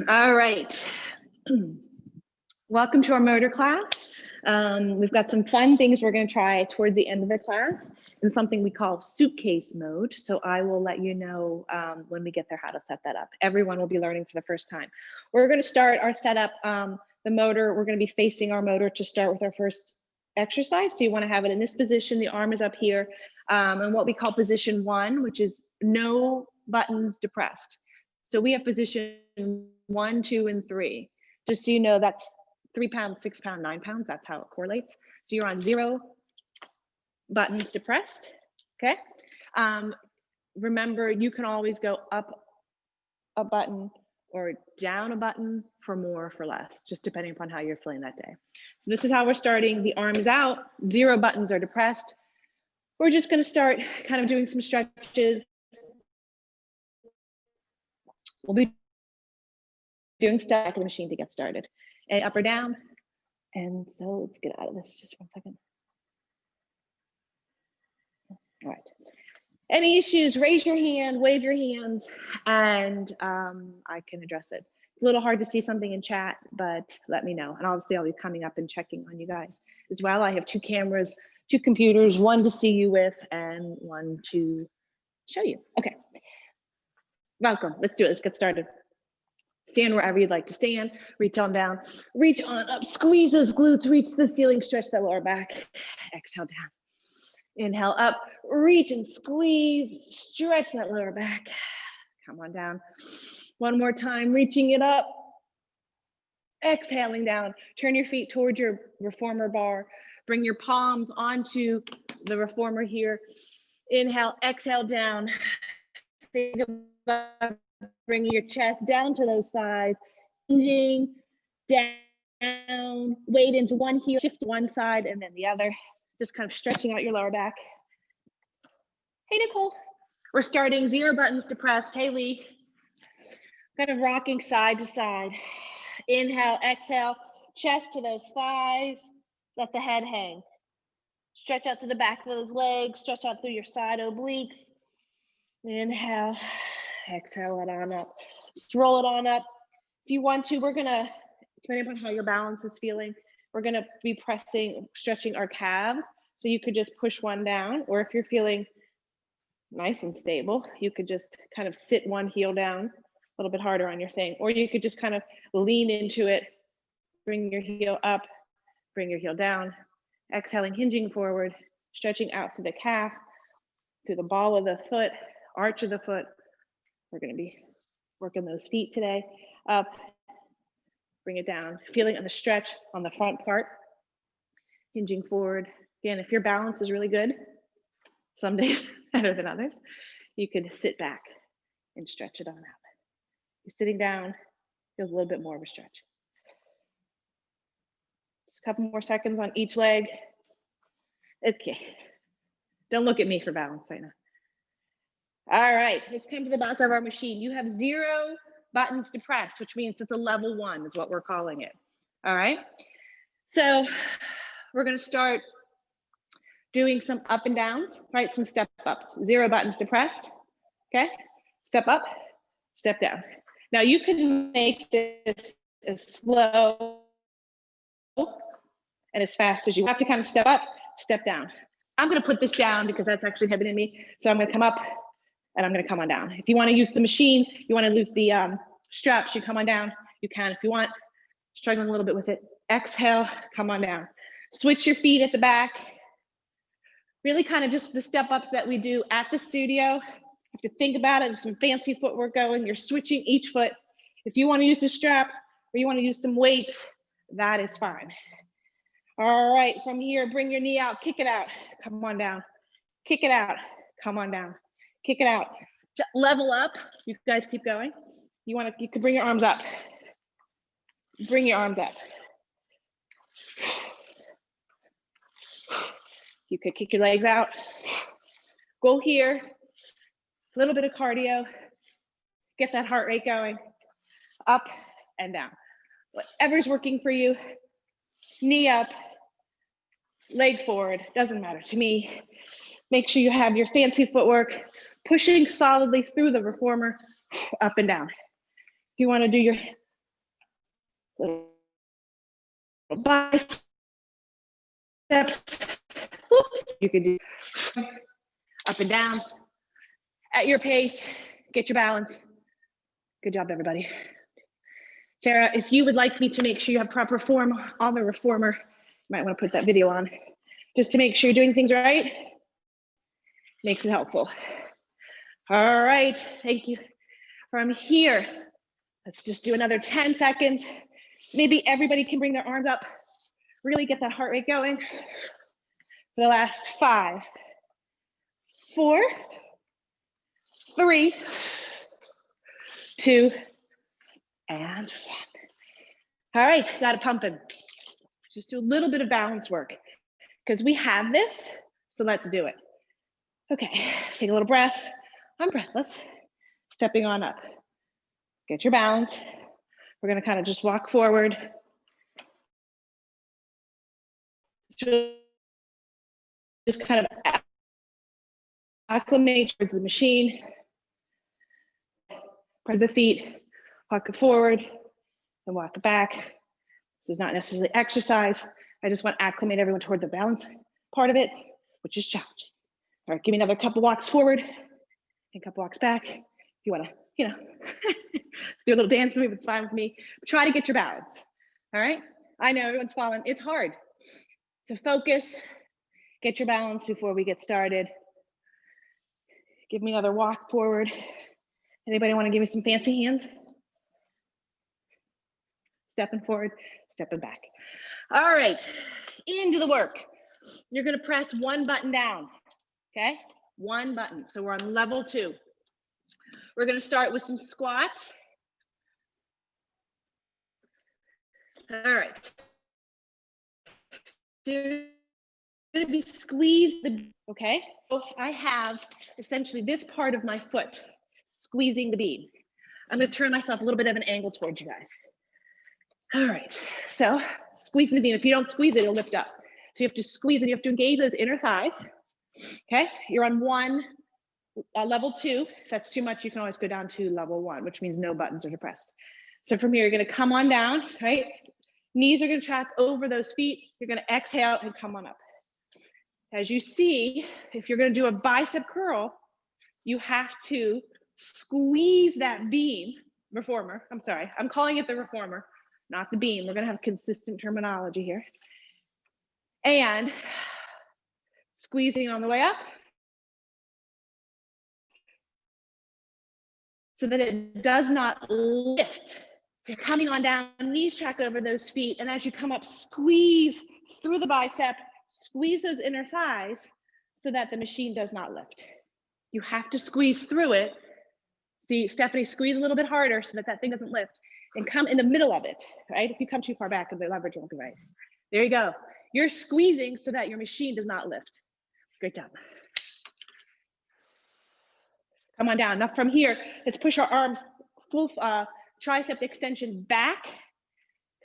All right. Welcome to our motor class. We've got some fun things we're going to try towards the end of the class and something we call suitcase mode. So I will let you know when we get there how to set that up. Everyone will be learning for the first time. We're going to start our setup. The motor, we're going to be facing our motor to start with our first exercise. So you want to have it in this position. The arm is up here. And what we call position 1, which is no buttons depressed. So we have position 1, 2, and 3. Just so you know, that's 3 pounds, 6 pounds, 9 pounds. That's how it correlates. So you're on 0 buttons depressed. Okay. Remember, you can always go up a button or down a button for more or for less, just depending upon how you're feeling that day. So this is how we're starting. The arm is out, 0 buttons are depressed. We're just going to start kind of doing some stretches. We'll be doing stuff back in the machine to get started. And up or down. And so let's get out of this just 1 second. All right. Any issues, raise your hand, wave your hands, and I can address it. It's a little hard to see something in chat, but let me know. And obviously I'll be coming up and checking on you guys as well. I have 2 cameras, 2 computers, 1 to see you with and 1 to show you. Okay. Welcome. Let's do it. Let's get started. Stand wherever you'd like to stand. Reach on down. Reach on up. Squeeze those glutes. Reach the ceiling. Stretch that lower back. Exhale down. Inhale up. Reach and squeeze. Stretch that lower back. Come on down. 1 more time. Reaching it up. Exhaling down. Turn your feet towards your reformer bar. Bring your palms onto the reformer here. Inhale. Exhale down. Think about bringing your chest down to those thighs, hinging down, weight into one heel, shift to one side and then the other, just kind of stretching out your lower back. Hey, Nicole. We're starting 0 buttons depressed. Hey, Lee. Kind of rocking side to side. Inhale, exhale, chest to those thighs, let the head hang. Stretch out to the back of those legs, stretch out through your side obliques. Inhale, exhale it on up. Just roll it on up. If you want to, we're gonna, depending upon how your balance is feeling, we're gonna be pressing, stretching our calves. So you could just push 1 down, or if you're feeling nice and stable, you could just kind of sit 1 heel down, a little bit harder on your thing, or you could just kind of lean into it, bring your heel up, bring your heel down, exhaling, hinging forward, stretching out through the calf, through the ball of the foot, arch of the foot. We're going to be working those feet today. Up, bring it down. Feeling on the stretch on the front part. Hinging forward. Again, if your balance is really good, some days better than others, you could sit back and stretch it on out. You're sitting down, feels a little bit more of a stretch. Just a couple more seconds on each leg. Okay. Don't look at me for balance right now. All right, let's come to the back of our machine. You have 0 buttons depressed, which means it's a level 1 is what we're calling it. All right, so we're gonna start doing some up and downs, right? Some step ups, 0 buttons depressed, okay? Step up, step down. Now you can make this as slow and as fast as you have to kind of step up, step down. I'm gonna put this down because that's actually inhibiting me. So I'm gonna come up and I'm gonna come on down. If you wanna use the machine, you wanna use the straps, you come on down, you can. If you want, struggling a little bit with it, exhale, come on down. Switch your feet at the back. Really kind of just the step ups that we do at the studio. You have to think about it, there's some fancy footwork going, you're switching each foot. If you wanna use the straps or you wanna use some weights, that is fine. All right, from here, bring your knee out, kick it out, come on down. Kick it out, come on down. Kick it out, level up. You guys keep going. You could bring your arms up. Bring your arms up. You could kick your legs out. Go here, a little bit of cardio. Get that heart rate going. Up and down. Whatever's working for you. Knee up, leg forward, doesn't matter to me. Make sure you have your fancy footwork, pushing solidly through the reformer, up and down. If you want to do your biceps. Oops. You can do up and down at your pace. Get your balance. Good job, everybody. Sarah, if you would like me to make sure you have proper form on the reformer, you might want to put that video on just to make sure you're doing things right. Makes it helpful. All right, thank you. From here, let's just do another 10 seconds. Maybe everybody can bring their arms up, really get that heart rate going. For the last 5, 4, 3, 2, and 1. All right, got it pumping. Just do a little bit of balance work because we have this, so let's do it. Okay, take a little breath. I'm breathless. Stepping on up. Get your balance. We're gonna kind of just walk forward. Just kind of acclimate towards the machine. Press the feet, walk it forward, and walk it back. This is not necessarily exercise. I just want to acclimate everyone toward the balance part of it, which is challenging. All right, give me another couple walks forward and a couple walks back. If you want to, do a little dance move, it's fine with me. But try to get your balance. All right, I know everyone's falling. It's hard. So focus, get your balance before we get started. Give me another walk forward. Anybody want to give me some fancy hands? Stepping forward, stepping back. All right, into the work. You're gonna press one button down, okay? One button, so we're on level 2. We're gonna start with some squats. All right. So you're gonna be squeezed, okay? So I have essentially this part of my foot squeezing the beam. I'm gonna turn myself a little bit of an angle towards you guys. All right, so squeezing the beam. If you don't squeeze it, it'll lift up. So you have to squeeze and you have to engage those inner thighs. Okay, you're on level 2. If that's too much, you can always go down to level 1, which means no buttons are depressed. So from here, you're gonna come on down, right? Knees are gonna track over those feet. You're gonna exhale and come on up. As you see, if you're gonna do a bicep curl, you have to squeeze that beam, reformer, I'm sorry, I'm calling it the reformer, not the beam. We're gonna have consistent terminology here. And squeezing on the way up so that it does not lift. So coming on down, knees track over those feet, and as you come up, squeeze through the bicep, squeeze those inner thighs so that the machine does not lift. You have to squeeze through it. See, Stephanie, squeeze a little bit harder so that that thing doesn't lift, and come in the middle of it, right? If you come too far back, the leverage won't be right. There you go. You're squeezing so that your machine does not lift. Great job. Come on down. Now from here, let's push our arms full tricep extension back.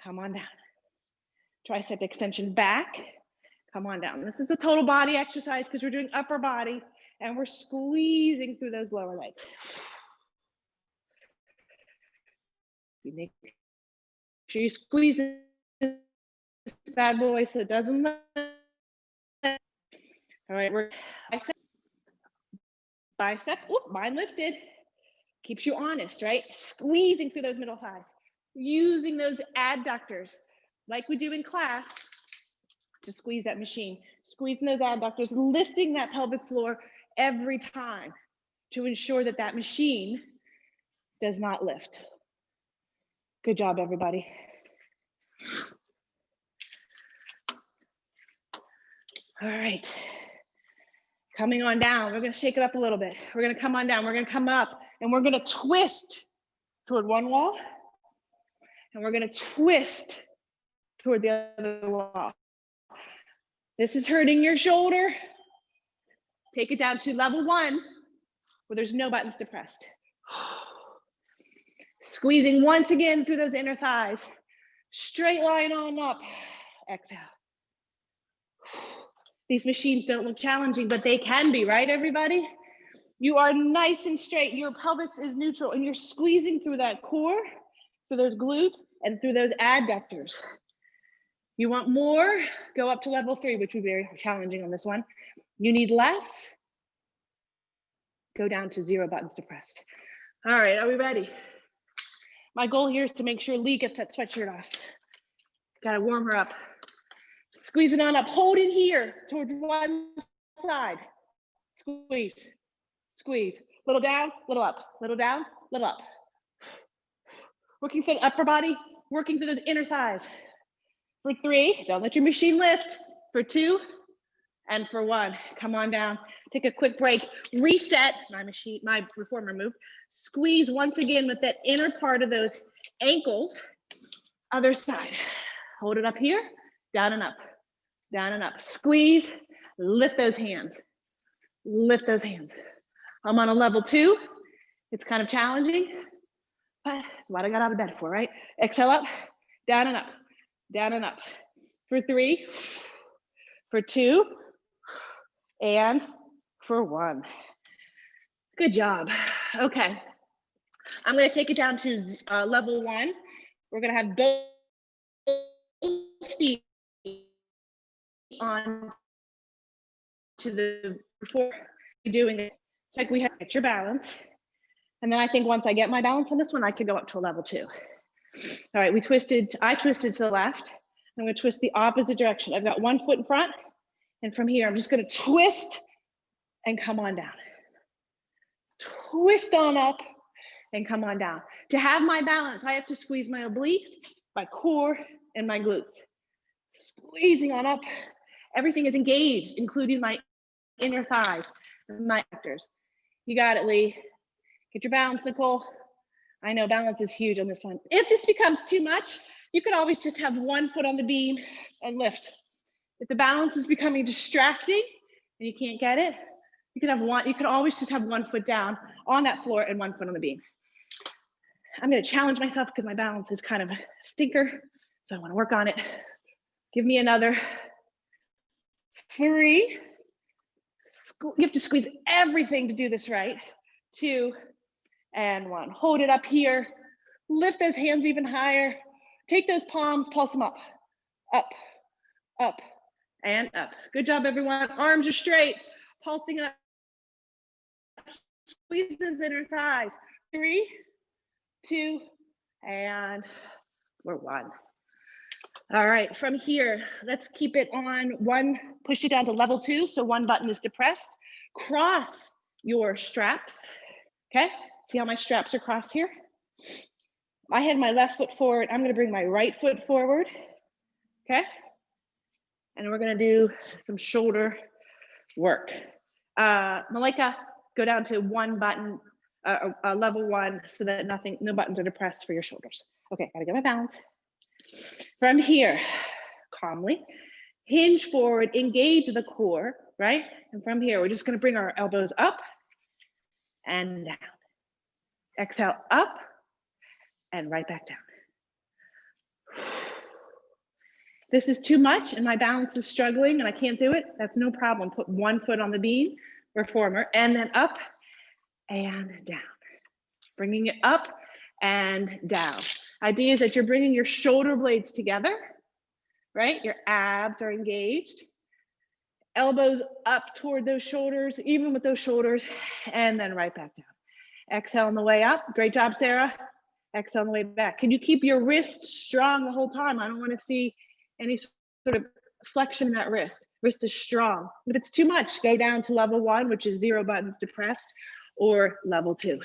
Come on down. Tricep extension back. Come on down. This is a total body exercise because we're doing upper body and we're squeezing through those lower legs. Make sure you squeeze this bad boy so it doesn't lift. All right, we're bicep, whoop, mine lifted. Keeps you honest, right? Squeezing through those middle thighs. Using those adductors like we do in class to squeeze that machine. Squeezing those adductors, lifting that pelvic floor every time to ensure that that machine does not lift. Good job, everybody. All right. Coming on down, we're gonna shake it up a little bit. We're gonna come on down, we're gonna come up, and we're gonna twist toward one wall, and we're gonna twist toward the other wall. This is hurting your shoulder. Take it down to level 1, where there's no buttons depressed. Squeezing once again through those inner thighs. Straight line on up. Exhale. These machines don't look challenging, but they can be, right, everybody? You are nice and straight. Your pelvis is neutral, and you're squeezing through that core, through those glutes, and through those adductors. You want more? Go up to level 3, which would be very challenging on this one. You need less? Go down to 0 buttons depressed. All right, are we ready? My goal here is to make sure Lee gets that sweatshirt off. Gotta warm her up. Squeeze it on up, hold it here towards one side. Squeeze, squeeze. Little down, little up, little down, little up. Working for the upper body, working for those inner thighs. For 3, don't let your machine lift. For 2, and for 1, come on down. Take a quick break, reset my reformer move. Squeeze once again with that inner part of those ankles. Other side, hold it up here, down and up, down and up. Squeeze, lift those hands, lift those hands. I'm on a level 2. It's kind of challenging, but what I got out of bed for, right? Exhale up, down and up, down and up. For 3, for 2, and for 1. Good job. Okay, I'm gonna take it down to level 1. We're gonna have both feet on to the before doing it. It's like we have to get your balance. And then I think once I get my balance on this one, I could go up to a level 2. All right, I twisted to the left. I'm gonna twist the opposite direction. I've got 1 foot in front, and from here, I'm just gonna twist and come on down. Twist on up and come on down. To have my balance, I have to squeeze my obliques, my core, and my glutes. Squeezing on up. Everything is engaged, including my inner thighs, my actors. You got it, Lee. Get your balance, Nicole. I know balance is huge on this one. If this becomes too much, you could always just have 1 foot on the beam and lift. If the balance is becoming distracting and you can't get it, you could always just have 1 foot down on that floor and 1 foot on the beam. I'm gonna challenge myself because my balance is kind of a stinker, so I wanna work on it. Give me another 3. You have to squeeze everything to do this right. 2 and 1. Hold it up here. Lift those hands even higher. Take those palms, pulse them up, up, up, and up. Good job, everyone. Arms are straight, pulsing up. Squeeze those inner thighs. 3, 2, and we're 1. All right, from here, let's keep it on 1, push it down to level 2, so 1 button is depressed. Cross your straps, okay? See how my straps are crossed here? I had my left foot forward. I'm gonna bring my right foot forward, okay? And we're gonna do some shoulder work. Malika, go down to 1 button, level 1, so that no buttons are depressed for your shoulders. Okay, gotta get my balance. From here, calmly, hinge forward, engage the core, right? And from here, we're just gonna bring our elbows up and down. Exhale, up and right back down. This is too much and my balance is struggling and I can't do it, that's no problem. Put 1 foot on the beam, reformer, and then up and down. Bringing it up and down. Idea is that you're bringing your shoulder blades together, right? Your abs are engaged. Elbows up toward those shoulders, even with those shoulders, and then right back down. Exhale on the way up. Great job, Sarah. Exhale on the way back. Can you keep your wrists strong the whole time? I don't want to see any sort of flexion in that wrist. Wrist is strong. If it's too much, go down to level 1, which is 0 buttons depressed, or level 2.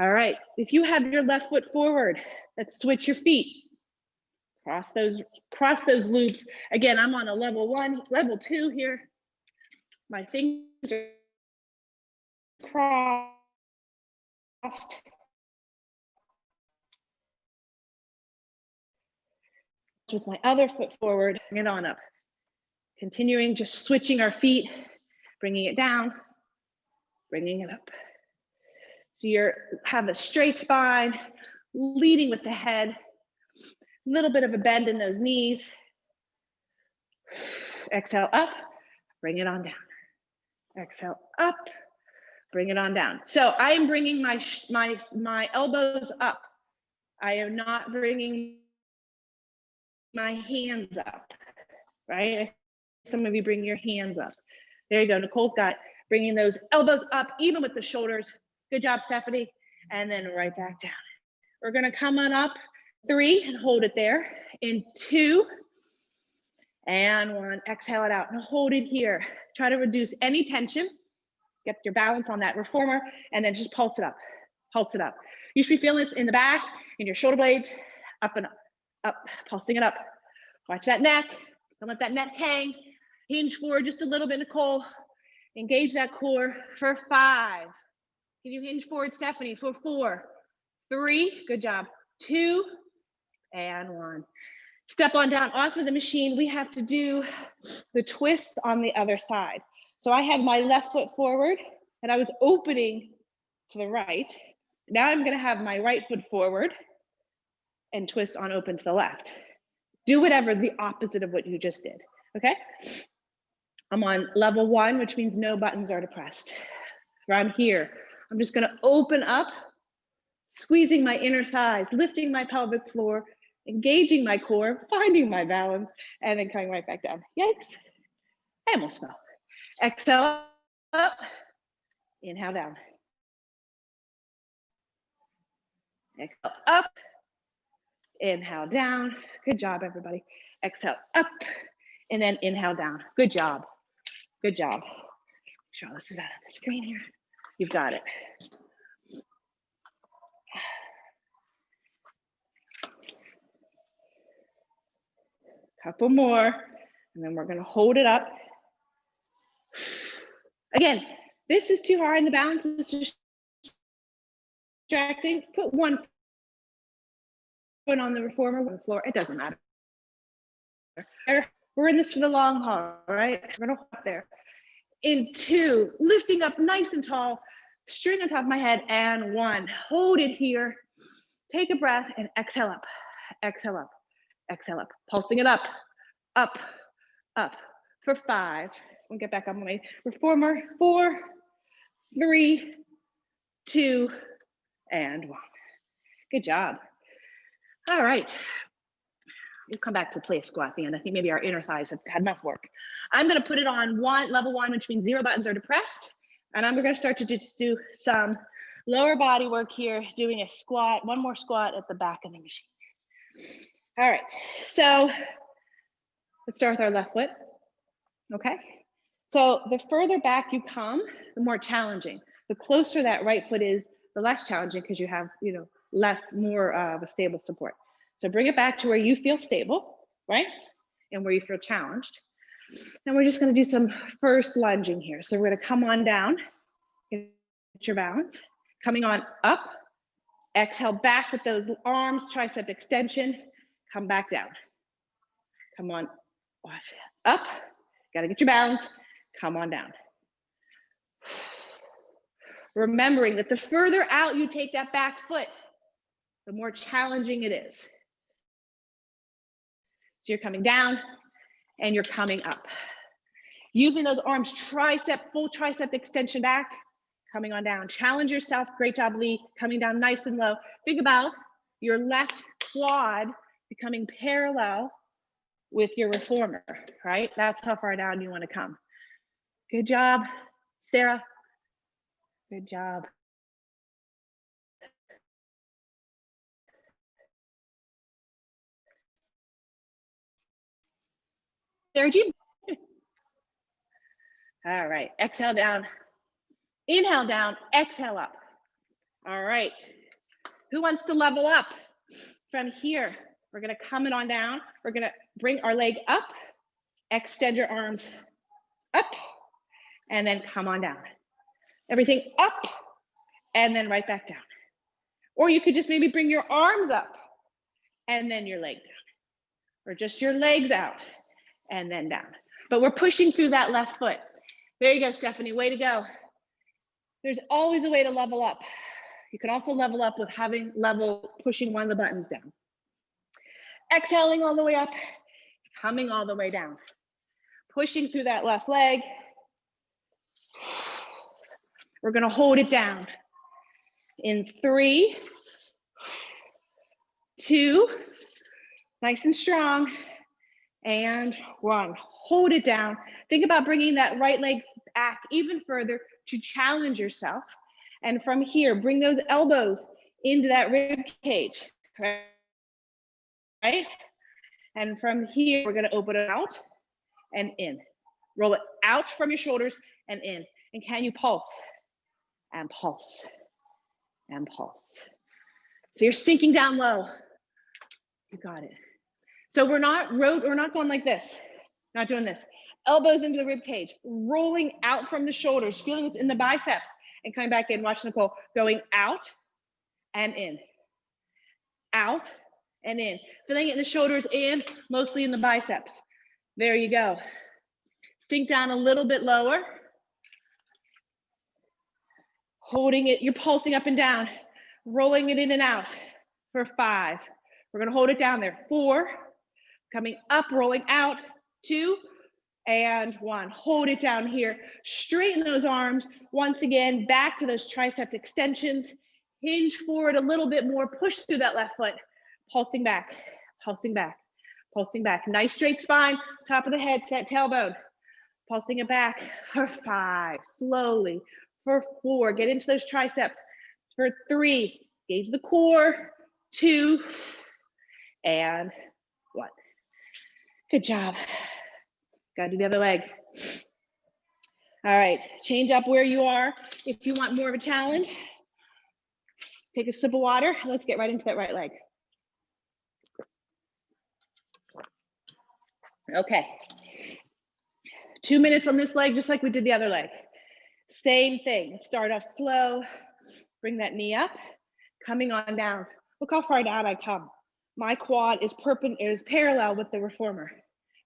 All right, if you have your left foot forward, let's switch your feet. Cross those loops. Again, I'm on a level 1, level 2 here. My fingers are crossed. With my other foot forward, bring it on up. Continuing, just switching our feet, bringing it down, bringing it up. So you have a straight spine, leading with the head, a little bit of a bend in those knees. Exhale up, bring it on down. Exhale up, bring it on down. So I am bringing my, my, elbows up. I am not bringing my hands up, right? Some of you bring your hands up. There you go. Nicole's got bringing those elbows up, even with the shoulders. Good job, Stephanie. And then right back down. We're gonna come on up, 3, and hold it there. In 2, and 1. Exhale it out and hold it here. Try to reduce any tension. Get your balance on that reformer, and then just pulse it up. Pulse it up. You should be feeling this in the back, in your shoulder blades, up and up, up, pulsing it up. Watch that neck. Don't let that neck hang. Hinge forward just a little bit, Nicole. Engage that core for 5. Can you hinge forward, Stephanie, for 4, 3, good job, 2, and 1. Step on down off of the machine. We have to do the twist on the other side. So I had my left foot forward and I was opening to the right. Now I'm gonna have my right foot forward and twist on open to the left. Do whatever the opposite of what you just did, okay? I'm on level 1, which means no buttons are depressed. From here, I'm just gonna open up, squeezing my inner thighs, lifting my pelvic floor, engaging my core, finding my balance, and then coming right back down. Yikes, I almost fell. Exhale up, inhale down. Exhale up, inhale down. Good job, everybody. Exhale up, and then inhale down. Good job, good job. Make sure this is out of the screen here. You've got it. Couple more, and then we're gonna hold it up. Again, this is too hard and the balance is distracting. Put one foot on the reformer, on the floor, it doesn't matter. We're in this for the long haul, right? We're gonna hold up there. In 2, lifting up nice and tall, string on top of my head, and 1. Hold it here. Take a breath and exhale up, exhale up, exhale up. Pulsing it up, up, up for 5. We'll get back on my reformer. 4, 3, 2, and 1. Good job. All right. We'll come back to play squat at the end. I think maybe our inner thighs have had enough work. I'm going to put it on level 1, which means 0 buttons are depressed. And I'm going to start to just do some lower body work here, doing a squat, 1 more squat at the back of the machine. All right. So let's start with our left foot. Okay. So the further back you come, the more challenging. The closer that right foot is, the less challenging because you have, more of a stable support. So bring it back to where you feel stable, right? And where you feel challenged. And we're just gonna do some first lunging here. So we're gonna come on down, get your balance. Coming on up, exhale back with those arms, tricep extension, come back down. Come on, up, gotta get your balance, come on down. Remembering that the further out you take that back foot, the more challenging it is. So you're coming down and you're coming up. Using those arms, full tricep extension back, coming on down. Challenge yourself, great job, Lee. Coming down nice and low. Think about your left quad becoming parallel with your reformer, right? That's how far down you wanna come. Good job, Sarah. Good job. Sarah G. All right, exhale down. Inhale down, exhale up. All right, who wants to level up? From here, we're gonna come it on down. We're gonna bring our leg up, extend your arms up, and then come on down. Everything up, and then right back down. Or you could just maybe bring your arms up, and then your leg down. Or just your legs out, and then down. But we're pushing through that left foot. There you go, Stephanie, way to go. There's always a way to level up. You can also level up with pushing one of the buttons down. Exhaling all the way up, coming all the way down. Pushing through that left leg. We're gonna hold it down. In 3, 2, nice and strong. and 1. Hold it down. Think about bringing that right leg back even further to challenge yourself. And from here, bring those elbows into that rib cage, right? And from here, we're gonna open it out and in. Roll it out from your shoulders and in. And can you pulse? And pulse, and pulse. So you're sinking down low. You got it. So we're not going like this. Not doing this. Elbows into the rib cage, rolling out from the shoulders, feeling this in the biceps, and coming back in. Watch Nicole, going out and in. Out and in. Feeling it in the shoulders and mostly in the biceps. There you go. Sink down a little bit lower. Holding it, you're pulsing up and down, rolling it in and out for 5. We're gonna hold it down there. 4, coming up, rolling out, 2, and 1. Hold it down here. Straighten those arms. Once again, back to those tricep extensions. Hinge forward a little bit more. Push through that left foot. Pulsing back, pulsing back, pulsing back. Nice straight spine, top of the head, set tailbone. Pulsing it back for 5, slowly. For 4, get into those triceps. For 3, engage the core. 2, and 1. Good job. Gotta do the other leg. All right, change up where you are. If you want more of a challenge, take a sip of water. Let's get right into that right leg. Okay. 2 minutes on this leg, just like we did the other leg. Same thing, start off slow, bring that knee up, coming on down. Look how far down I come. My quad is parallel with the reformer,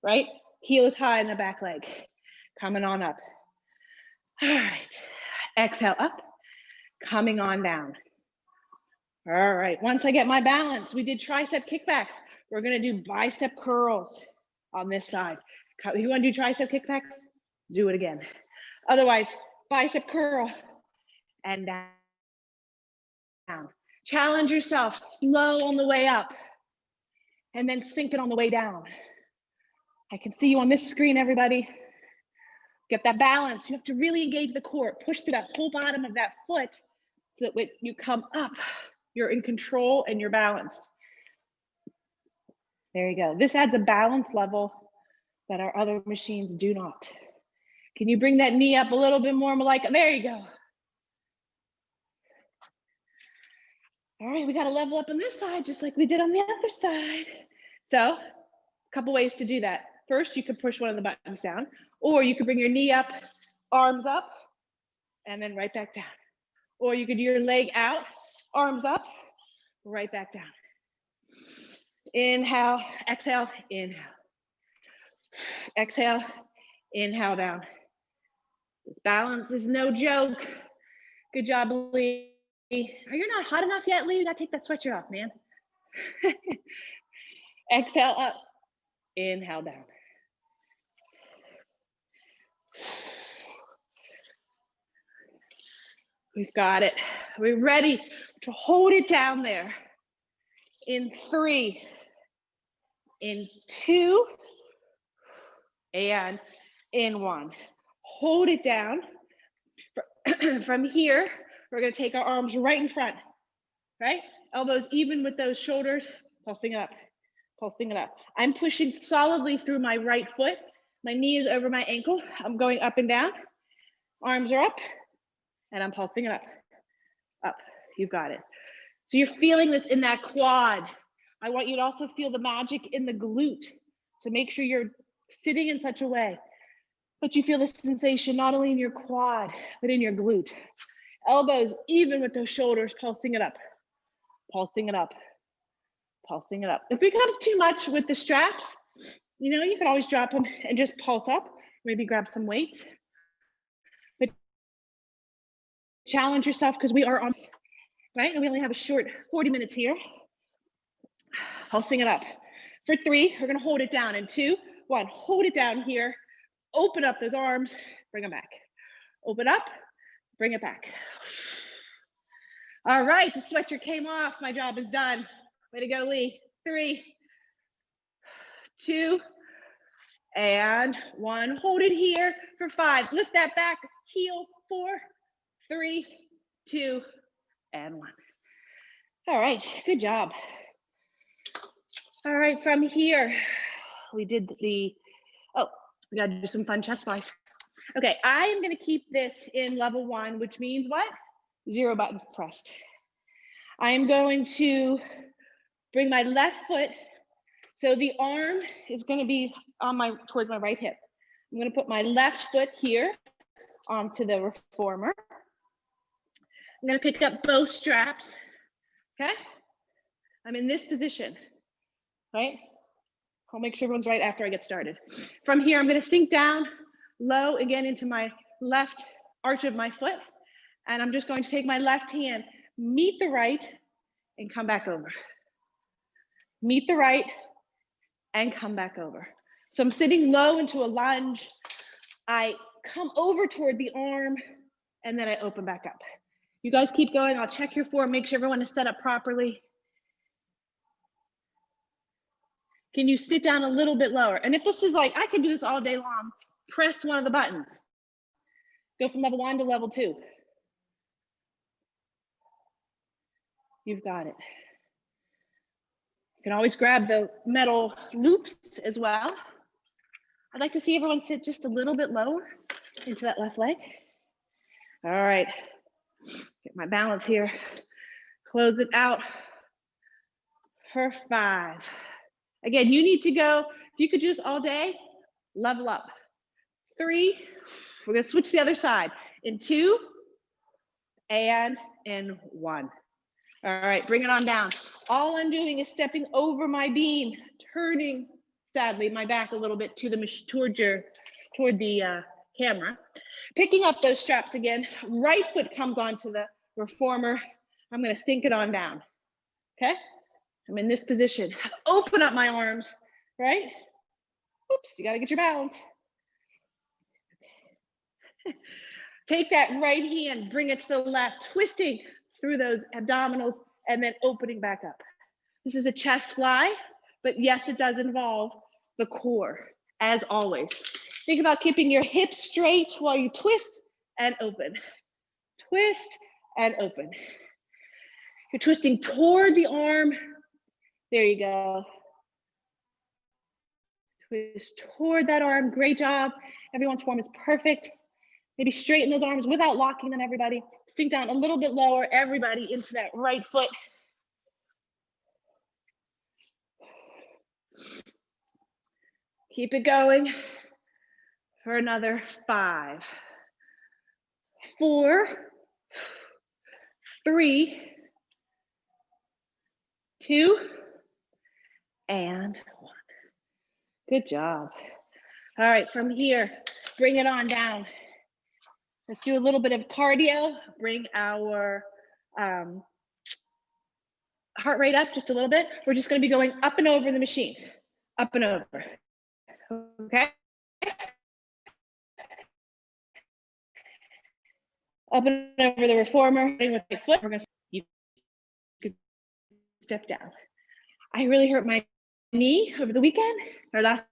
right? Heel is high in the back leg, coming on up. All right, exhale up, coming on down. All right, once I get my balance, we did tricep kickbacks. We're gonna do bicep curls on this side. If you wanna do tricep kickbacks, do it again. Otherwise, bicep curl and down. Challenge yourself, slow on the way up and then sink it on the way down. I can see you on this screen, everybody. Get that balance. You have to really engage the core. Push through that whole bottom of that foot so that when you come up, you're in control and you're balanced. There you go. This adds a balance level that our other machines do not. Can you bring that knee up a little bit more, Malika? There you go. All right, we got to level up on this side just like we did on the other side. So a couple ways to do that. First, you could push one of the buttons down, or you could bring your knee up, arms up, and then right back down. Or you could do your leg out, arms up, right back down. Inhale, exhale, inhale. Exhale, inhale down. This balance is no joke. Good job, Lee. Are you not hot enough yet, Lee? You gotta take that sweatshirt off, man. Exhale up, inhale down. We've got it. We're ready to hold it down there. In 3, in 2, and in 1. Hold it down. From here, we're gonna take our arms right in front, right? Elbows even with those shoulders, pulsing up, pulsing it up. I'm pushing solidly through my right foot. My knee is over my ankle. I'm going up and down. Arms are up, and I'm pulsing it up, up. You've got it. So you're feeling this in that quad. I want you to also feel the magic in the glute. So make sure you're sitting in such a way that you feel the sensation not only in your quad, but in your glute. Elbows even with those shoulders, pulsing it up, pulsing it up, pulsing it up. If it becomes too much with the straps, you know, you can always drop them and just pulse up, maybe grab some weights. But challenge yourself because we are on, right? And we only have a short 40 minutes here. Pulsing it up. For 3, we're gonna hold it down. In 2, 1, hold it down here. Open up those arms, bring them back. Open up, bring it back. All right, the sweatshirt came off. My job is done. Way to go, Lee. 3, 2, and 1. Hold it here for 5. Lift that back heel. 4, 3, 2, and 1. All right, good job. All right, from here, we did the, oh, we gotta do some fun chest flies. Okay, I am gonna keep this in level 1, which means what? 0 buttons pressed. I am going to bring my left foot, so the arm is gonna be on towards my right hip. I'm gonna put my left foot here onto the reformer. I'm gonna pick up both straps, okay? I'm in this position, right? I'll make sure everyone's right after I get started. From here, I'm gonna sink down low again into my left arch of my foot, and I'm just going to take my left hand, meet the right, and come back over. Meet the right, and come back over. So I'm sitting low into a lunge. I come over toward the arm, and then I open back up. You guys keep going. I'll check your form, make sure everyone is set up properly. Can you sit down a little bit lower? And if this is like, I could do this all day long, press one of the buttons. Go from level 1 to level 2. You've got it. You can always grab the metal loops as well. I'd like to see everyone sit just a little bit lower into that left leg. All right, get my balance here. Close it out for 5. Again, you need to go, if you could do this all day, level up. 3, we're gonna switch to the other side. In 2, and in 1. All right, bring it on down. All I'm doing is stepping over my beam, turning, sadly, my back a little bit to toward the camera. Picking up those straps again, right foot comes onto the reformer. I'm gonna sink it on down, okay? I'm in this position. Open up my arms, right? Oops, you gotta get your balance. Take that right hand, bring it to the left, twisting through those abdominals, and then opening back up. This is a chest fly, but yes, it does involve the core, as always. Think about keeping your hips straight while you twist and open. Twist and open. You're twisting toward the arm. There you go. Twist toward that arm. Great job. Everyone's form is perfect. Maybe straighten those arms without locking them, everybody. Sink down a little bit lower, everybody, into that right foot. Keep it going for another 5, 4, 3, 2, and 1. Good job. All right, from here, bring it on down. Let's do a little bit of cardio. Bring our heart rate up just a little bit. We're just gonna be going up and over the machine. Up and over, okay? Up and over the reformer, with my foot. We're gonna, you could step down. I really hurt my knee over the weekend, or last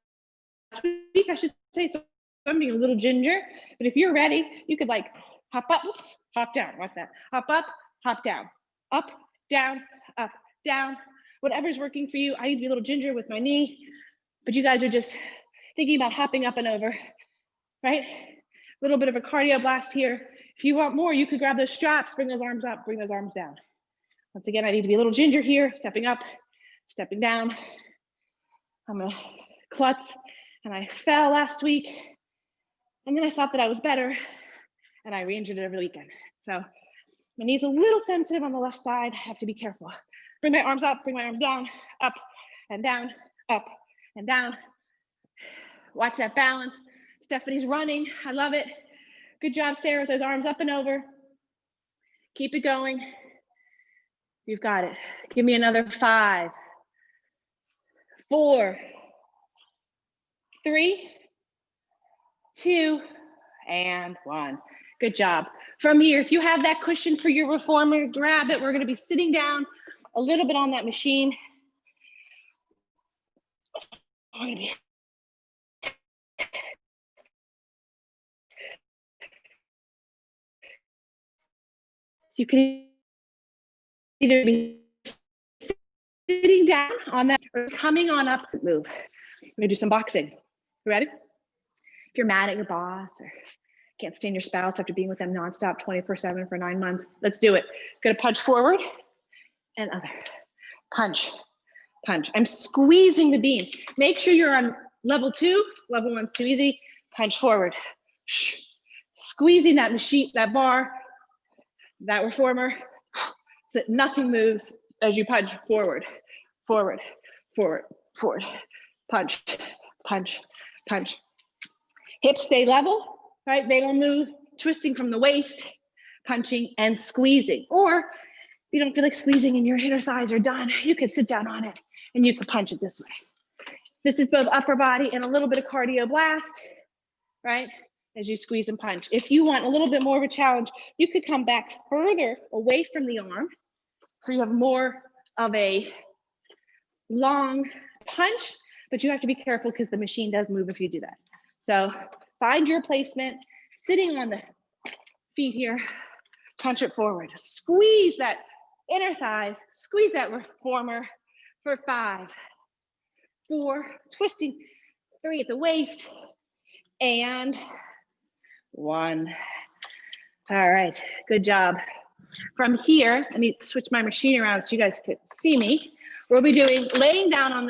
week, I should say, so I'm being a little ginger, but if you're ready, you could like hop up, oops, hop down, watch that. Hop up, hop down, up, down, whatever's working for you. I need to be a little ginger with my knee, but you guys are just thinking about hopping up and over, right? A little bit of a cardio blast here. If you want more, you could grab those straps, bring those arms up, bring those arms down. Once again, I need to be a little ginger here, stepping up, stepping down. I'm a klutz, and I fell last week. And then I thought that I was better, and I re-injured it over the weekend. So my knee's a little sensitive on the left side. I have to be careful. Bring my arms up, bring my arms down, up and down, up and down. Watch that balance. Stephanie's running. I love it. Good job, Sarah, with those arms up and over. Keep it going. You've got it. Give me another 5, 4, 3, 2, and 1. Good job. From here, if you have that cushion for your reformer, grab it. We're going to be sitting down a little bit on that machine. We're going to be You can either be sitting down on that or coming on up. Move. We're gonna do some boxing. You ready? If you're mad at your boss or can't stand your spouse after being with them nonstop 24/7 for 9 months, let's do it. Gonna punch forward and other. Punch, punch. I'm squeezing the beam. Make sure you're on level 2. Level 1's too easy. Punch forward. Squeezing that machine, that bar, that reformer, so that nothing moves as you punch forward, forward, forward, forward. Punch, punch, punch. Hips stay level, right? They don't move. Twisting from the waist, punching and squeezing. Or if you don't feel like squeezing and your inner thighs are done, you can sit down on it and you can punch it this way. This is both upper body and a little bit of cardio blast, right? As you squeeze and punch. If you want a little bit more of a challenge, you could come back further away from the arm. So you have more of a long punch, but you have to be careful because the machine does move if you do that. So find your placement, sitting on the feet here, punch it forward. Squeeze that inner thighs, squeeze that reformer for 5, 4, twisting, 3 at the waist, and 1. All right, good job. From here, let me switch my machine around so you guys could see me. We'll be doing laying down on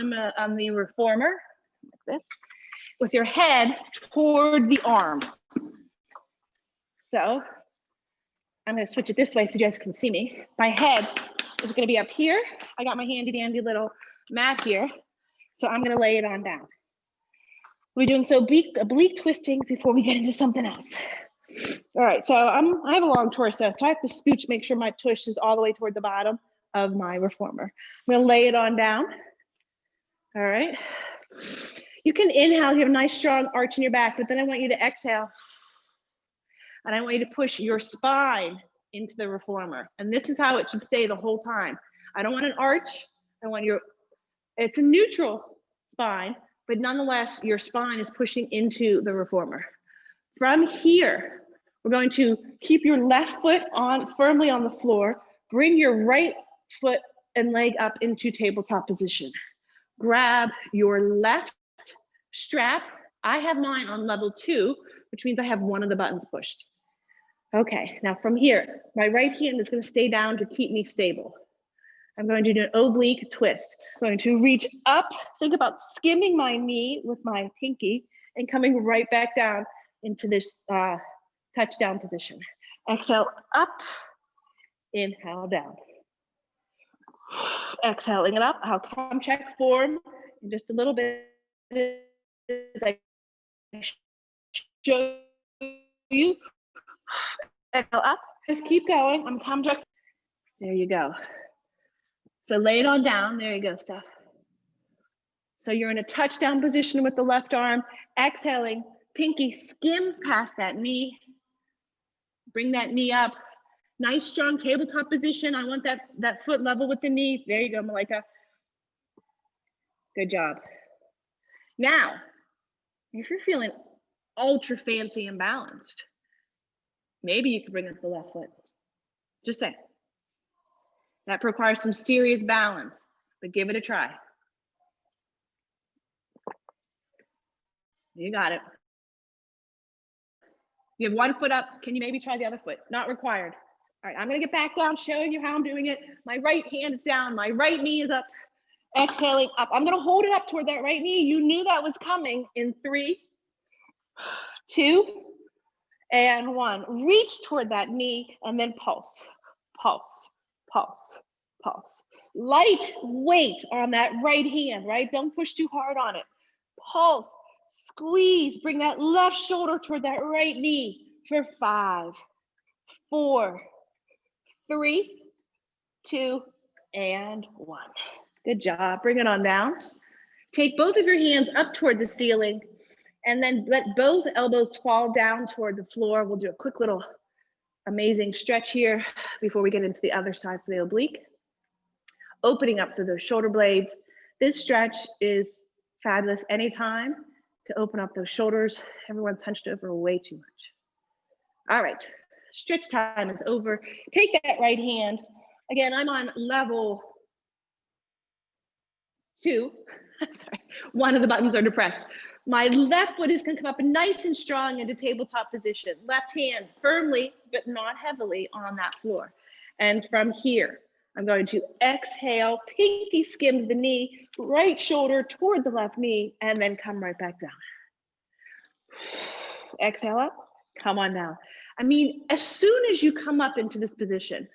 the reformer, like this, with your head toward the arms. So I'm gonna switch it this way so you guys can see me. My head is gonna be up here. I got my handy dandy little mat here. So I'm gonna lay it on down. We're doing oblique twisting before we get into something else. All right, so I have a long torso, so I have to scooch, make sure my tush is all the way toward the bottom of my reformer. I'm gonna lay it on down. All right. You can inhale, you have a nice strong arch in your back, but then I want you to exhale. And I want you to push your spine into the reformer. And this is how it should stay the whole time. I don't want an arch. I want it's a neutral spine, but nonetheless, your spine is pushing into the reformer. From here, we're going to keep your left foot firmly on the floor. Bring your right foot and leg up into tabletop position. Grab your left strap. I have mine on level 2, which means I have one of the buttons pushed. Okay, now from here, my right hand is going to stay down to keep me stable. I'm going to do an oblique twist. I'm going to reach up, think about skimming my knee with my pinky and coming right back down into this touchdown position. Exhale up, inhale down. Exhaling it up, I'll come check form in just a little bit as I show you. Exhale up, just keep going. I'm come check. There you go. So lay it on down. There you go, Steph. So you're in a touchdown position with the left arm. Exhaling, pinky skims past that knee. Bring that knee up. Nice, strong tabletop position. I want that foot level with the knee. There you go, Malika. Good job. Now, if you're feeling ultra fancy and balanced, maybe you could bring up the left foot. Just saying. That requires some serious balance, but give it a try. You got it. You have one foot up. Can you maybe try the other foot? Not required. All right, I'm gonna get back down, showing you how I'm doing it. My right hand is down, my right knee is up. Exhaling up. I'm gonna hold it up toward that right knee. You knew that was coming in 3, 2, and 1. Reach toward that knee and then pulse, pulse, pulse, pulse. Light weight on that right hand, right? Don't push too hard on it. Pulse, squeeze, bring that left shoulder toward that right knee for 5, 4, 3, 2, and 1. Good job. Bring it on down. Take both of your hands up toward the ceiling and then let both elbows fall down toward the floor. We'll do a quick little amazing stretch here before we get into the other side for the oblique. Opening up through those shoulder blades. This stretch is fabulous anytime to open up those shoulders. Everyone's hunched over way too much. All right, Stretch time is over. Take that right hand. Again, I'm on level 2. Sorry, one of the buttons are depressed. My left foot is going to come up nice and strong into tabletop position. Left hand firmly, but not heavily on that floor. And from here, I'm going to exhale, pinky skims the knee, right shoulder toward the left knee, and then come right back down. Exhale up, come on down. I mean, as soon as you come up into this position,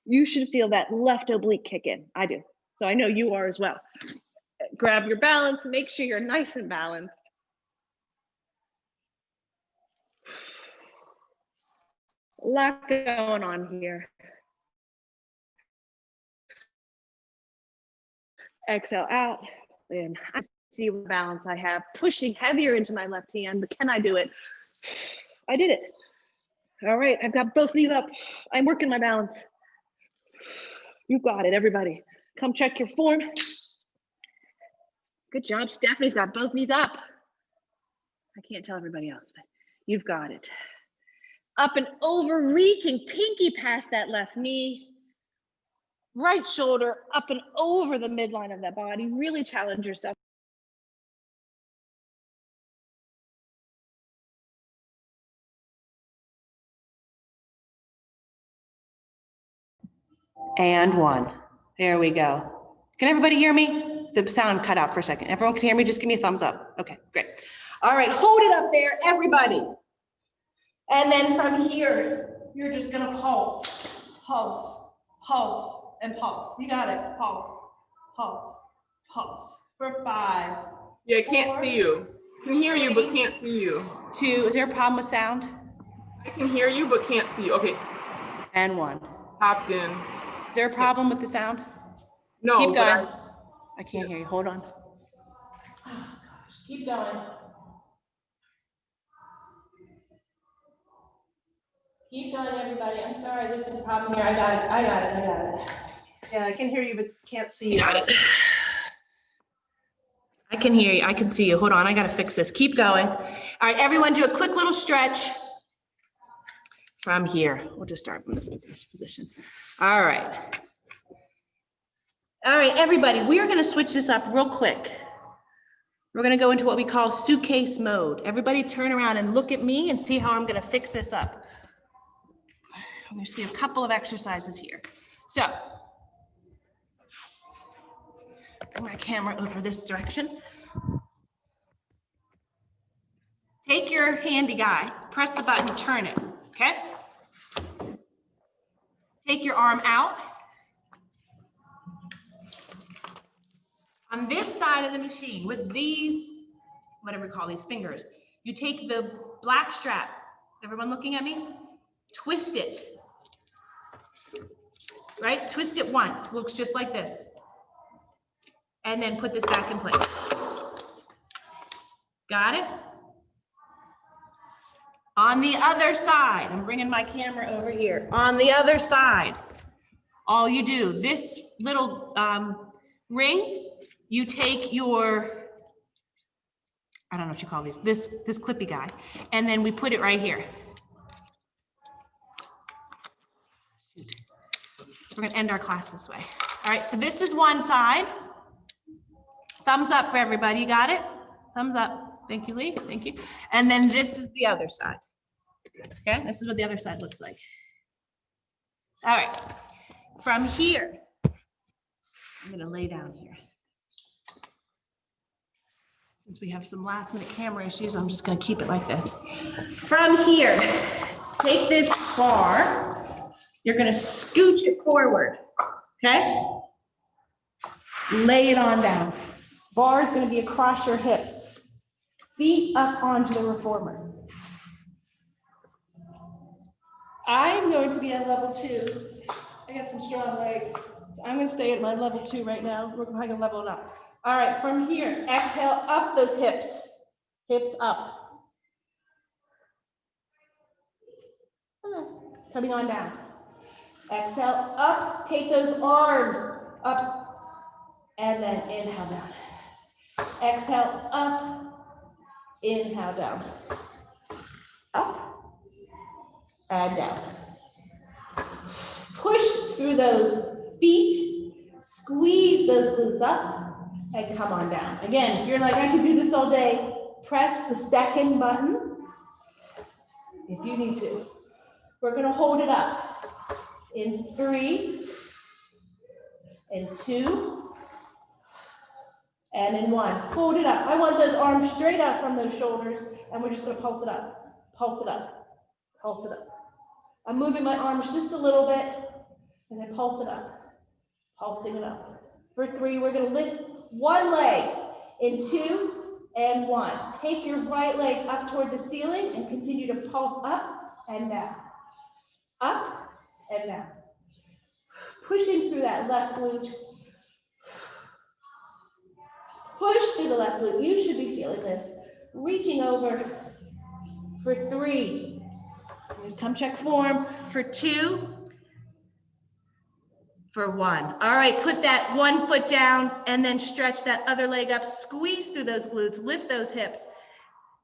you should feel that left oblique kick in. I do. So I know you are as well. Grab your balance, make sure you're nice and balanced. A lot going on here. Exhale out, and I see what balance I have, pushing heavier into my left hand, but can I do it? I did it. All right, I've got both knees up. I'm working my balance. You got it, everybody. Come check your form. Good job, Stephanie's got both knees up. I can't tell everybody else, but you've got it. Up and over, reaching pinky past that left knee. Right shoulder up and over the midline of that body. Really challenge yourself. And 1. There we go. Can everybody hear me? The sound cut out for a second. Everyone can hear me? Just give me a thumbs up. Okay, great. All right, hold it up there, everybody. And then from here, you're just gonna pulse, pulse, pulse, and pulse. You got it. Pulse, pulse, pulse. For 5. Yeah, I can't see you. Can hear you, but can't see you. 2. Is there a problem with sound? I can hear you, but can't see you. Okay. And 1. Popped in. Is there a problem with the sound? No. Keep going. I can't hear you. Hold on. Oh, gosh. Keep going. Keep going, everybody. I'm sorry. There's some problem here. I got it. I got it. I got it. Yeah, I can hear you, but can't see you. Got it. I can hear you. I can see you. Hold on. I got to fix this. Keep going. All right, everyone, do a quick little stretch from here. We'll just start from this position. All right. All right, everybody, we are going to switch this up real quick. We're going to go into what we call suitcase mode. Everybody turn around and look at me and see how I'm going to fix this up. I'm going to do a couple of exercises here. So, bring my camera over this direction. Take your handy guy, press the button, turn it, okay? Take your arm out. On this side of the machine with these, whatever we call these fingers, you take the black strap, everyone looking at me? Twist it, right? Twist it once, looks just like this. And then put this back in place. Got it? On the other side, I'm bringing my camera over here. On the other side, all you do, this little ring, you take your, I don't know what you call these, this clippy guy, and then we put it right here. We're gonna end our class this way. All right, so this is one side. Thumbs up for everybody, you got it? Thumbs up, thank you, Lee, thank you. And then this is the other side. Okay, this is what the other side looks like. All right, from here, I'm gonna lay down here. Since we have some last minute camera issues, I'm just gonna keep it like this. From here, take this bar, you're gonna scooch it forward, okay? Lay it on down. Bar is gonna be across your hips. Feet up onto the reformer. I'm going to be at level 2. I got some strong legs. So I'm gonna stay at my level 2 right now. We're probably gonna level it up. All right, from here, exhale up those hips. Hips up. Coming on down. Exhale up, take those arms up, and then inhale down. Exhale up, inhale down. Up, and down. Push through those feet, squeeze those glutes up, and come on down. Again, if you're like, I could do this all day, press the second button if you need to. We're gonna hold it up in 3, in 2, and in 1. Hold it up. I want those arms straight up from those shoulders, and we're just gonna pulse it up, pulse it up, pulse it up. I'm moving my arms just a little bit, and then pulse it up, pulsing it up. For 3, we're gonna lift one leg in 2 and 1. Take your right leg up toward the ceiling and continue to pulse up and down, up and down. Pushing through that left glute. Push through the left glute. You should be feeling this. Reaching over for 3. Come check form for 2. For 1. All right, put that one foot down and then stretch that other leg up. Squeeze through those glutes, lift those hips.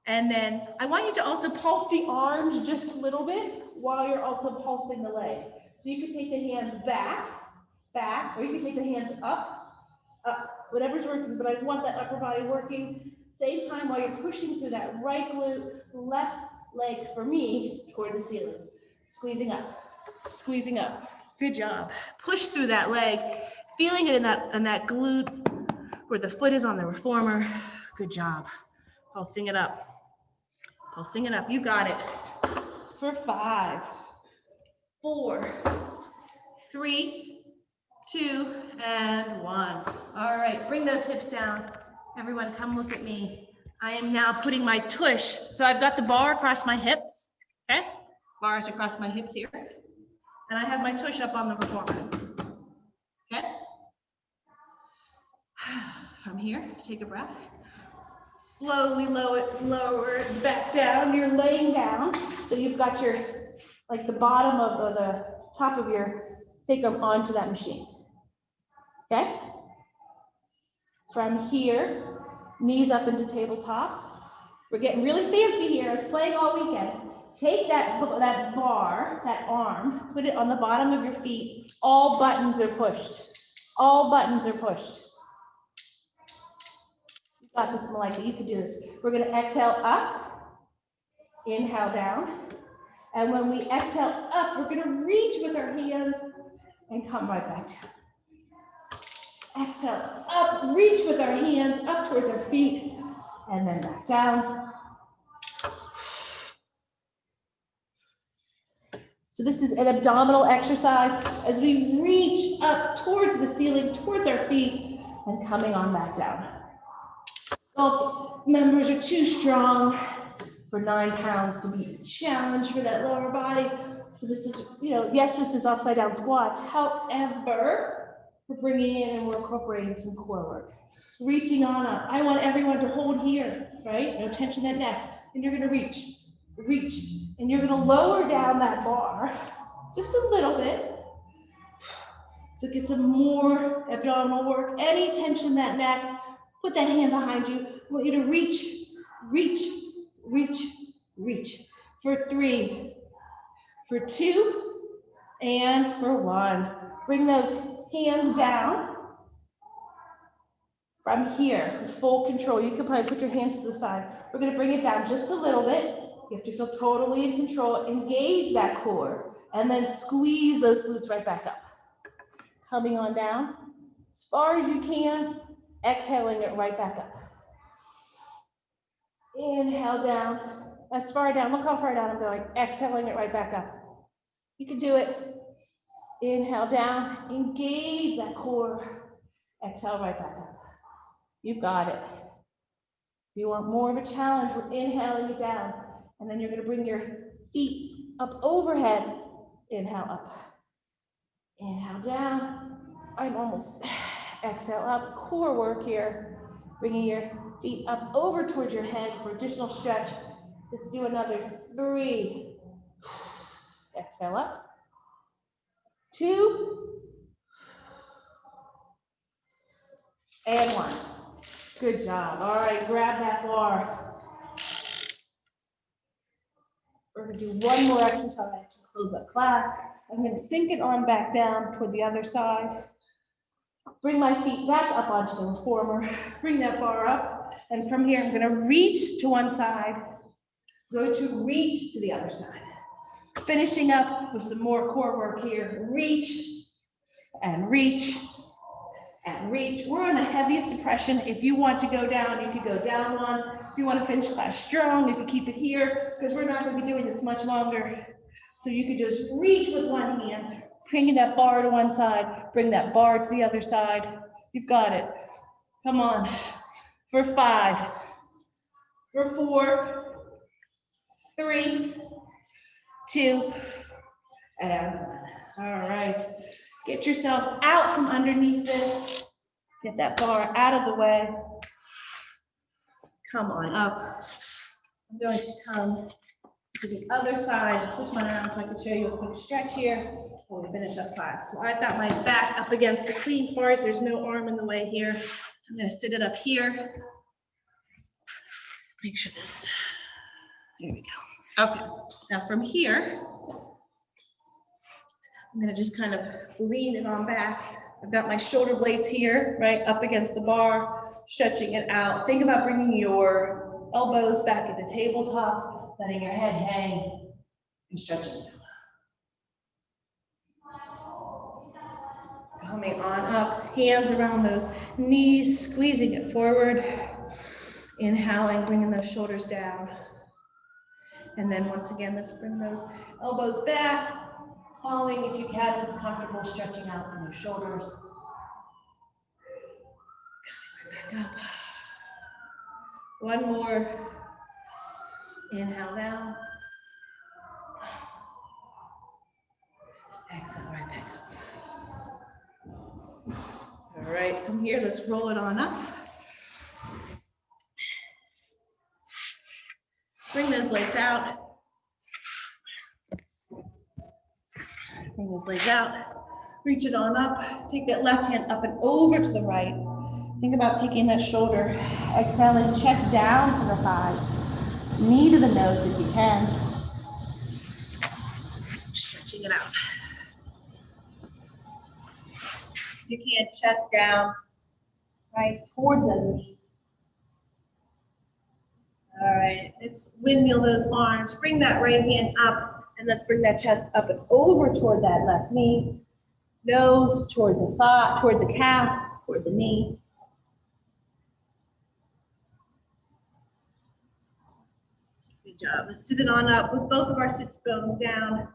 And then I want you to also pulse the arms just a little bit while you're also pulsing the leg. So you can take the hands back, back, or you can take the hands up, up, whatever's working, but I want that upper body working. Same time while you're pushing through that right glute, left leg for me toward the ceiling. Squeezing up, squeezing up. Good job. Push through that leg, feeling it in that glute where the foot is on the reformer. Good job. Pulsing it up. Pulsing it up. You got it. For 5, 4, 3, 2, and 1. All right, bring those hips down. Everyone, come look at me. I am now putting my tush. So I've got the bar across my hips. Okay? Bars across my hips here. And I have my tush up on the reformer. Okay? From here, take a breath. Slowly lower it back down. You're laying down. So you've got your, like the bottom of the top of your sacrum onto that machine. Okay? From here, knees up into tabletop. We're getting really fancy here. I was playing all weekend. Take that bar, that arm, put it on the bottom of your feet. All buttons are pushed. All buttons are pushed. You got this, Malika. You can do this. We're going to exhale up, inhale down. And when we exhale up, we're going to reach with our hands and come right back down. Exhale up, reach with our hands up towards our feet, and then back down. So this is an abdominal exercise as we reach up towards the ceiling, towards our feet, and coming on back down. Sculp'd members are too strong for 9 pounds to be a challenge for that lower body. So this is, yes, this is upside down squats. However, we're bringing in and we're incorporating some core work. Reaching on up. I want everyone to hold here, right? No tension in that neck. And you're gonna reach, and you're gonna lower down that bar just a little bit. So get some more abdominal work. Any tension in that neck, put that hand behind you. I want you to reach, reach, reach, reach. For 3, for 2, and for 1. Bring those hands down. From here, with full control. You can probably put your hands to the side. We're gonna bring it down just a little bit. You have to feel totally in control. Engage that core, and then squeeze those glutes right back up. Coming on down, as far as you can, exhaling it right back up. Inhale down, as far down, look how far down I'm going. Exhaling it right back up. You can do it. Inhale down, engage that core. Exhale right back up. You've got it. If you want more of a challenge, we're inhaling it down. And then you're gonna bring your feet up overhead. Inhale up. Inhale down. I'm almost, exhale up. Core work here. Bringing your feet up over towards your head for additional stretch. Let's do another 3. Exhale up. 2. And 1. Good job. All right, grab that bar. We're gonna do one more exercise to close up class. I'm gonna sink it on back down toward the other side. Bring my feet back up onto the reformer, bring that bar up, and from here, I'm gonna reach to one side, go to reach to the other side. Finishing up with some more core work here, reach and reach and reach. We're on the heaviest depression. If you want to go down, you could go down one. If you want to finish class strong, you could keep it here because we're not going to be doing this much longer. So you could just reach with one hand, bring that bar to one side, bring that bar to the other side. You've got it. Come on. For 5, for 4, 3, 2, and 1. All right. Get yourself out from underneath it. Get that bar out of the way. Come on up. I'm going to come to the other side, switch mine around so I can show you a quick stretch here before we finish up class. So I've got my back up against the clean part. There's no arm in the way here. I'm gonna sit it up here. Make sure this, there we go. Okay, now from here, I'm gonna just kind of lean it on back. I've got my shoulder blades here, right, up against the bar, stretching it out. Think about bringing your elbows back at the tabletop, letting your head hang and stretching it out. Coming on up, hands around those knees, squeezing it forward. Inhaling, bringing those shoulders down. And then once again, let's bring those elbows back. Following, if you can, if it's comfortable, stretching out from your shoulders. Coming right back up. One more. Inhale down. Exhale right back up. All right, from here, let's roll it on up. Bring those legs out. Bring those legs out, reach it on up, take that left hand up and over to the right. Think about taking that shoulder, exhaling, chest down to the thighs, knee to the nose if you can. Stretching it out. If you can, chest down, right, towards the knee. All right, let's windmill those arms, bring that right hand up. And let's bring that chest up and over toward that left knee. Nose toward the thigh, toward the calf, toward the knee. Good job. Let's sit it on up with both of our sits bones down.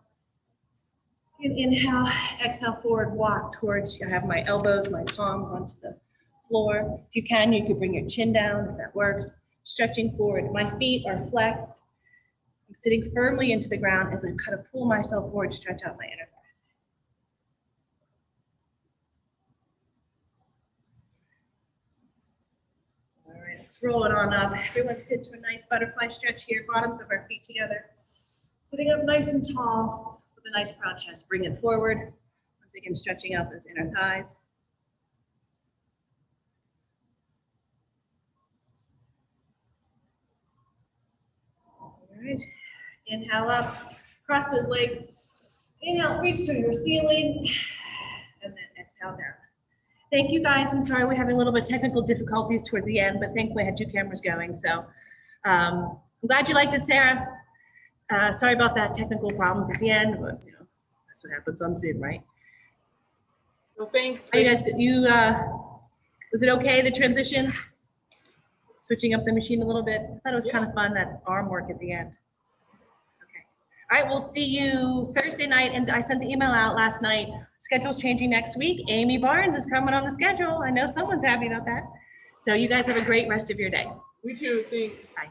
And inhale, exhale forward, walk towards, I have my elbows, my palms onto the floor. If you can, you could bring your chin down if that works. Stretching forward. My feet are flexed. I'm sitting firmly into the ground as I kind of pull myself forward, stretch out my inner thighs. All right, let's roll it on up. Everyone sit to a nice butterfly stretch here, bottoms of our feet together. Sitting up nice and tall with a nice proud chest. Bring it forward. Once again, stretching out those inner thighs. All right, inhale up, cross those legs. Inhale, reach to your ceiling, and then exhale down. Thank you guys. I'm sorry we're having a little bit of technical difficulties toward the end, but thankfully I had 2 cameras going. So I'm glad you liked it, Sarah. Sorry about that technical problems at the end, but you know, that's what happens on Zoom, right? Well, thanks. Are you guys, was it okay, the transitions? Switching up the machine a little bit. I thought it was kind of fun, that arm work at the end. Okay. All right, we'll see you Thursday night. And I sent the email out last night. Schedule's changing next week. Amy Barnes is coming on the schedule. I know someone's happy about that. So you guys have a great rest of your day. We too, thanks. Bye.